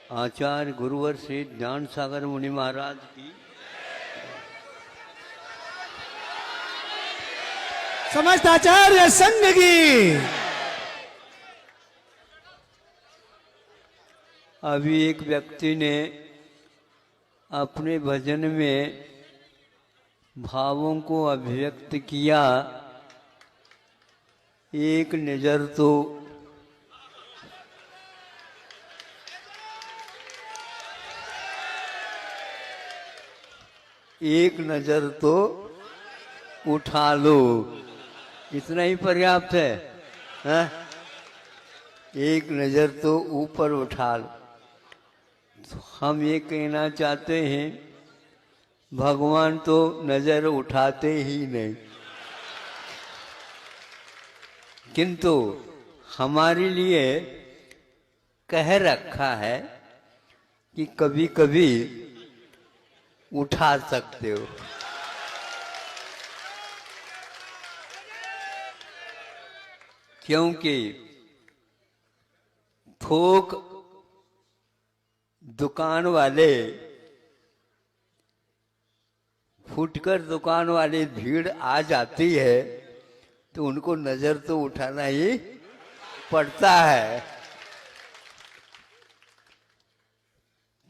आचार्य गुरुवर श्री ज्ञान सागर मुनि महाराज की समस्त आचार्य संघ की। अभी एक व्यक्ति ने अपने भजन में भावों को अभिव्यक्त किया। एक नज़र तो उठा लो, इतना ही पर्याप्त है, हा? एक नज़र तो ऊपर उठा लो। तो हम ये कहना चाहते हैं भगवान तो नज़र उठाते ही नहीं, किंतु हमारे लिए कह रखा है कि कभी कभी उठा सकते हो। क्योंकि थोक दुकान वाले, फुटकर दुकान वाले भीड़ आ जाती है तो उनको नजर तो उठाना ही पड़ता है,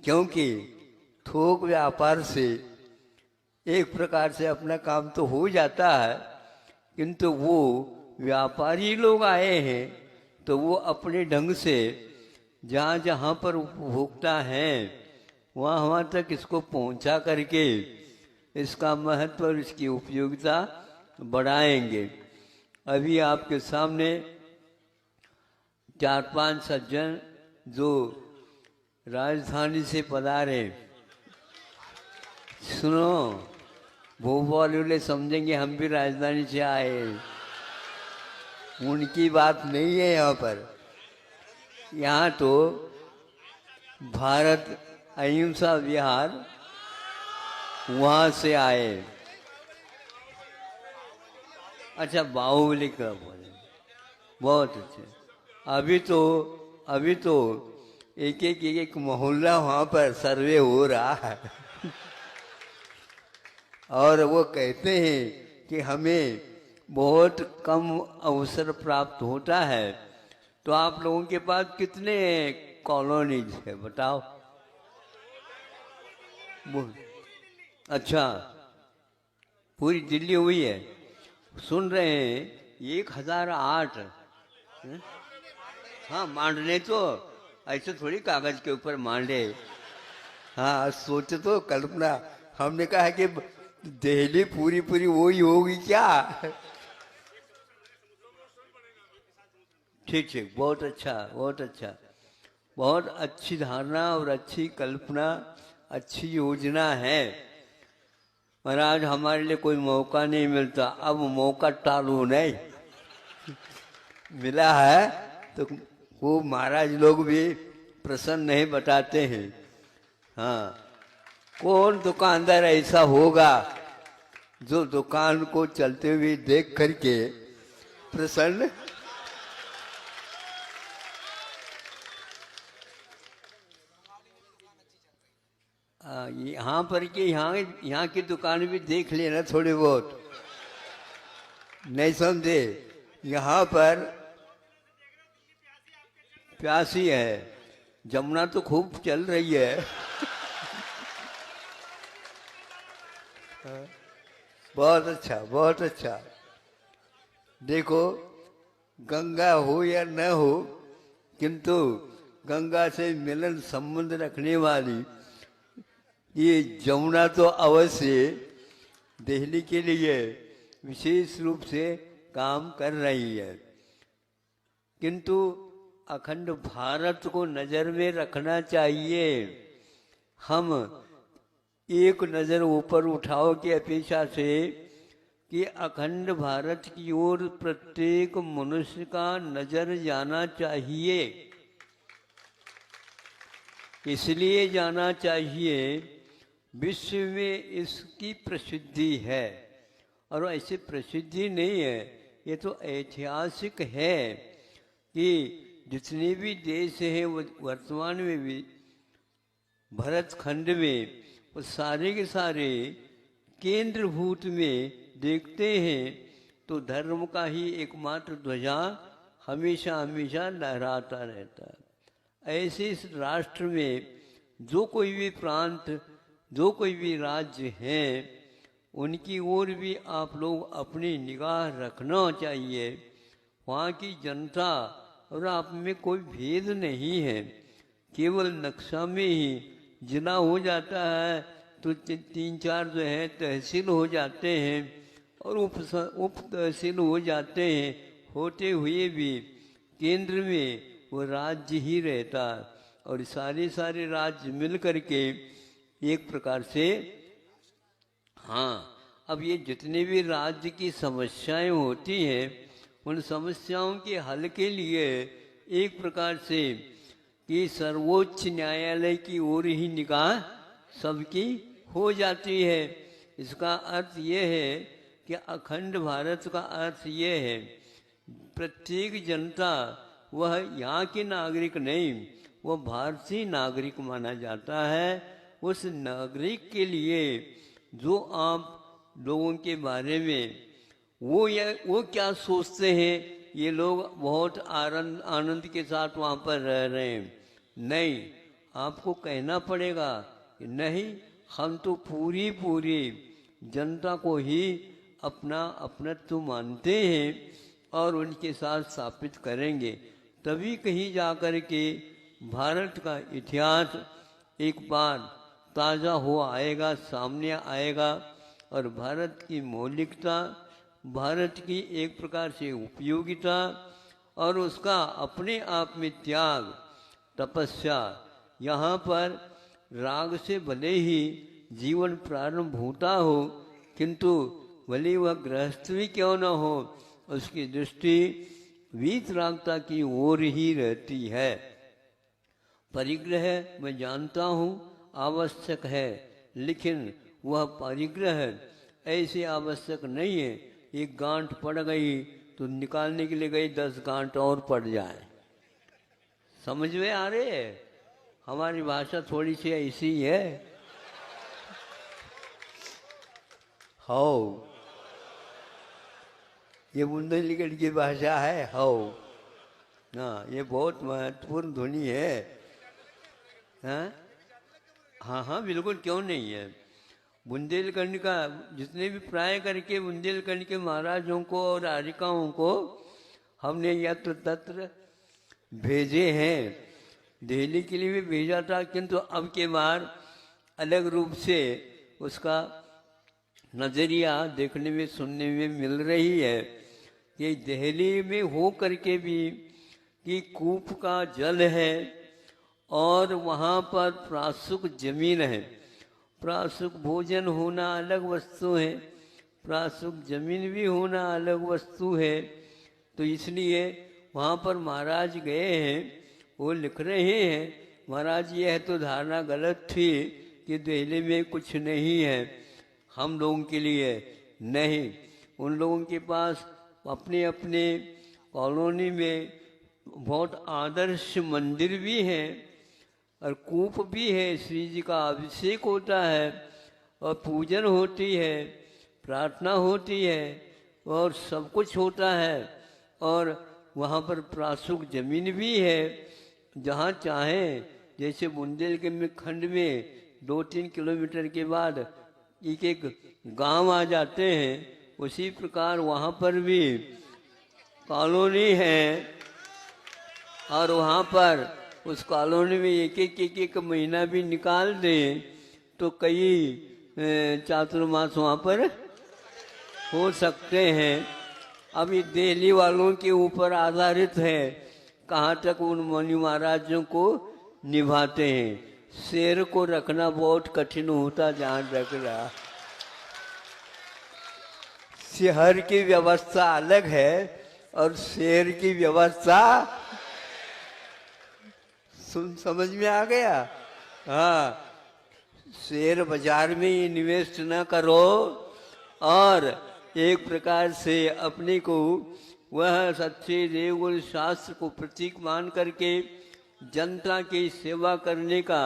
क्योंकि थोक व्यापार से एक प्रकार से अपना काम तो हो जाता है, किंतु वो व्यापारी लोग आए हैं तो वो अपने ढंग से जहाँ जहाँ पर उपभोक्ता हैं वहाँ वहाँ तक इसको पहुँचा करके इसका महत्व और इसकी उपयोगिता बढ़ाएंगे। अभी आपके सामने 4-5 सज्जन जो राजधानी से पधारे, सुनो भोपाल वाले समझेंगे हम भी राजधानी से आए, उनकी बात नहीं है। यहाँ पर यहाँ तो भारत अहिंसा विहार वहाँ से आए। अच्छा, बाहुबली का बोले, बहुत अच्छे। अभी तो एक मोहल्ला वहाँ पर सर्वे हो रहा है और वो कहते हैं कि हमें बहुत कम अवसर प्राप्त होता है। तो आप लोगों के पास कितने कॉलोनीज है बताओ? अच्छा, पूरी दिल्ली हुई है। सुन रहे हैं 1008। हाँ, मांडने तो ऐसे थोड़ी कागज के ऊपर मांडे। हाँ, सोचे तो कल्पना, हमने कहा कि दिल्ली पूरी वही होगी क्या? ठीक ठीक, बहुत अच्छा, बहुत अच्छा, बहुत अच्छी धारणा और अच्छी कल्पना, अच्छी योजना है। महाराज हमारे लिए कोई मौका नहीं मिलता, अब मौका टालू नहीं मिला है तो वो महाराज लोग भी प्रसन्न नहीं बताते हैं। हाँ, कौन दुकानदार ऐसा होगा जो दुकान को चलते हुए देख करके प्रसन्न? यहाँ पर के यहाँ की दुकान भी देख लेना थोड़ी बहुत, नहीं समझे? यहाँ पर प्यासी है, जमुना तो खूब चल रही है बहुत अच्छा, बहुत अच्छा। देखो, गंगा हो या न हो, किंतु गंगा से मिलन संबंध रखने वाली ये जमुना तो अवश्य दिल्ली के लिए विशेष रूप से काम कर रही है। किंतु अखंड भारत को नज़र में रखना चाहिए। हम एक नज़र ऊपर उठाओ की अपेक्षा से कि अखंड भारत की ओर प्रत्येक मनुष्य का नज़र जाना चाहिए। इसलिए जाना चाहिए विश्व में इसकी प्रसिद्धि है, और ऐसी प्रसिद्धि नहीं है, ये तो ऐतिहासिक है कि जितने भी देश हैं वो वर्तमान में भी भरत खंड में वो सारे के सारे केंद्रभूत में देखते हैं तो धर्म का ही एकमात्र ध्वजा हमेशा हमेशा लहराता रहता है। ऐसे इस राष्ट्र में जो कोई भी प्रांत, जो कोई भी राज्य हैं, उनकी ओर भी आप लोग अपनी निगाह रखना चाहिए। वहाँ की जनता और आप में कोई भेद नहीं है। केवल नक्शा में ही जिला हो जाता है तो 3-4 जो है तहसील हो जाते हैं और उप तहसील हो जाते हैं। होते हुए भी केंद्र में वो राज्य ही रहता है और सारे राज्य मिल करके एक प्रकार से, हाँ, अब ये जितने भी राज्य की समस्याएं होती हैं उन समस्याओं के हल के लिए एक प्रकार से कि सर्वोच्च न्यायालय की ओर ही निगाह सबकी हो जाती है। इसका अर्थ ये है कि अखंड भारत का अर्थ ये है प्रत्येक जनता वह यहाँ के नागरिक नहीं, वह भारतीय नागरिक माना जाता है। उस नागरिक के लिए जो आप लोगों के बारे में वो क्या सोचते हैं, ये लोग बहुत आनंद के साथ वहाँ पर रह रहे हैं, नहीं, आपको कहना पड़ेगा कि नहीं, हम तो पूरी जनता को ही अपना अपनत्व मानते हैं और उनके साथ स्थापित करेंगे। तभी कहीं जाकर के भारत का इतिहास एक बार ताज़ा हो आएगा, सामने आएगा और भारत की मौलिकता, भारत की एक प्रकार से उपयोगिता और उसका अपने आप में त्याग, तपस्या, यहाँ पर राग से भले ही जीवन प्रारंभ होता हो किंतु भले वह गृहस्थ भी क्यों न हो, उसकी दृष्टि वीतरागता की ओर ही रहती है। परिग्रह मैं जानता हूँ आवश्यक है, लेकिन वह परिग्रह ऐसे आवश्यक नहीं है। एक गांठ पड़ गई तो निकालने के लिए गई 10 गांठ और पड़ जाए। समझ में आ रहे है? हमारी भाषा थोड़ी सी ऐसी है। हो, ये बुंदेलखंड की भाषा है। हो, हाँ, ये बहुत महत्वपूर्ण ध्वनि है। हाँ हाँ, बिल्कुल, क्यों नहीं है। बुंदेलखंड का जितने भी प्राय करके बुंदेलखंड के महाराजों को और आरिकाओं को हमने यत्र तत्र भेजे हैं। दिल्ली के लिए भी भेजा था, किंतु अब के बार अलग रूप से उसका नज़रिया देखने में सुनने में मिल रही है कि दिल्ली में हो करके भी कि कूप का जल है और वहाँ पर प्रासुक जमीन है। प्रासुक भोजन होना अलग वस्तु है, प्रासुक जमीन भी होना अलग वस्तु है। तो इसलिए वहाँ पर महाराज गए हैं, वो लिख रहे हैं, महाराज यह तो धारणा गलत थी कि दिल्ली में कुछ नहीं है हम लोगों के लिए। नहीं, उन लोगों के पास अपने अपने कॉलोनी में बहुत आदर्श मंदिर भी हैं और कूप भी है। श्री जी का अभिषेक होता है और पूजन होती है, प्रार्थना होती है और सब कुछ होता है। और वहाँ पर प्रासुक जमीन भी है, जहाँ चाहें, जैसे बुंदेलखंड खंड में 2-3 किलोमीटर के बाद एक गांव आ जाते हैं, उसी प्रकार वहाँ पर भी कॉलोनी है और वहाँ पर उस कॉलोनी में एक महीना भी निकाल दें तो कई चातुर्मास वहाँ पर हो सकते हैं। अब ये दिल्ली वालों के ऊपर आधारित है कहाँ तक उन मुनि महाराजों को निभाते हैं। शेर को रखना बहुत कठिन होता, ध्यान रखना। शहर की व्यवस्था अलग है और शेर की व्यवस्था समझ में आ गया? हाँ, शेयर बाजार में इन्वेस्ट न करो और एक प्रकार से अपने को वह सच्चे देवगुण शास्त्र को प्रतीक मान करके जनता की सेवा करने का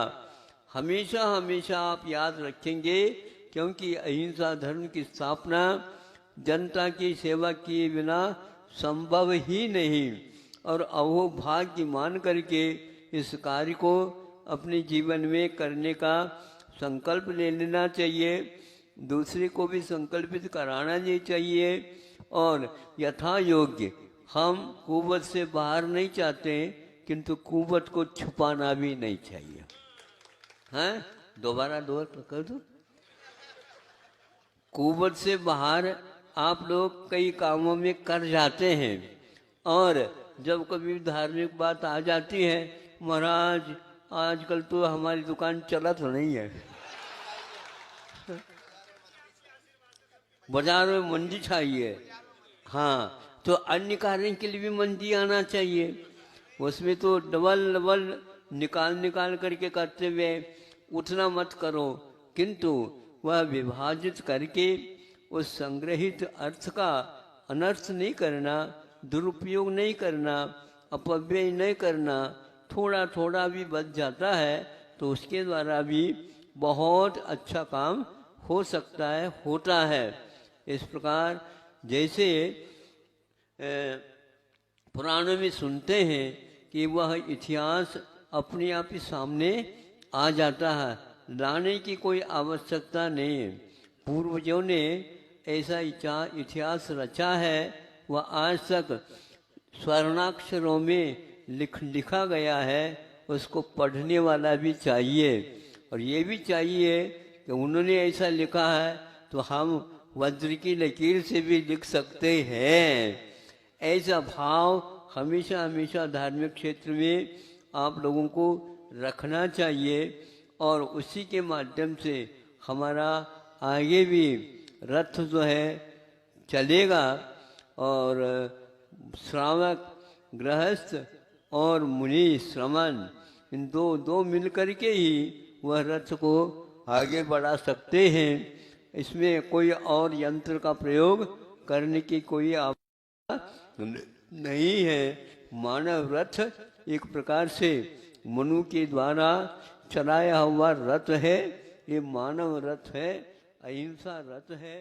हमेशा हमेशा आप याद रखेंगे, क्योंकि अहिंसा धर्म की स्थापना जनता की सेवा किए बिना संभव ही नहीं। और अहोभाग्य मान करके इस कार्य को अपने जीवन में करने का संकल्प ले लेना चाहिए, दूसरे को भी संकल्पित कराना नहीं चाहिए। और यथा योग्य हम कुवत से बाहर नहीं चाहते, किंतु कुवत को छुपाना भी नहीं चाहिए। हैं, दोबारा कर दो। कुवत से बाहर आप लोग कई कामों में कर जाते हैं, और जब कभी धार्मिक बात आ जाती है, महाराज आजकल तो हमारी दुकान चला तो नहीं है, बाजार में मंदी चाहिए। हाँ, तो अन्य कार्य के लिए भी मंदी आना चाहिए। उसमें तो डबल डबल निकाल करके करते हुए उतना मत करो, किंतु वह विभाजित करके उस संग्रहित अर्थ का अनर्थ नहीं करना, दुरुपयोग नहीं करना, अपव्यय नहीं करना। थोड़ा थोड़ा भी बच जाता है तो उसके द्वारा भी बहुत अच्छा काम हो सकता है, होता है। इस प्रकार जैसे पुराणों में सुनते हैं कि वह इतिहास अपने आप ही सामने आ जाता है, लाने की कोई आवश्यकता नहीं है। पूर्वजों ने ऐसा इतिहास रचा है, वह आज तक स्वर्णाक्षरों में लिखा गया है। उसको पढ़ने वाला भी चाहिए, और ये भी चाहिए कि उन्होंने ऐसा लिखा है तो हम वज्र की लकीर से भी लिख सकते हैं। ऐसा भाव हमेशा हमेशा धार्मिक क्षेत्र में आप लोगों को रखना चाहिए, और उसी के माध्यम से हमारा आगे भी रथ जो है चलेगा। और श्रावक, गृहस्थ और मुनि श्रमण, इन दो मिलकर के ही वह रथ को आगे बढ़ा सकते हैं। इसमें कोई और यंत्र का प्रयोग करने की कोई आवश्यकता नहीं है। मानव रथ एक प्रकार से मनु के द्वारा चलाया हुआ रथ है। ये मानव रथ है, अहिंसा रथ है।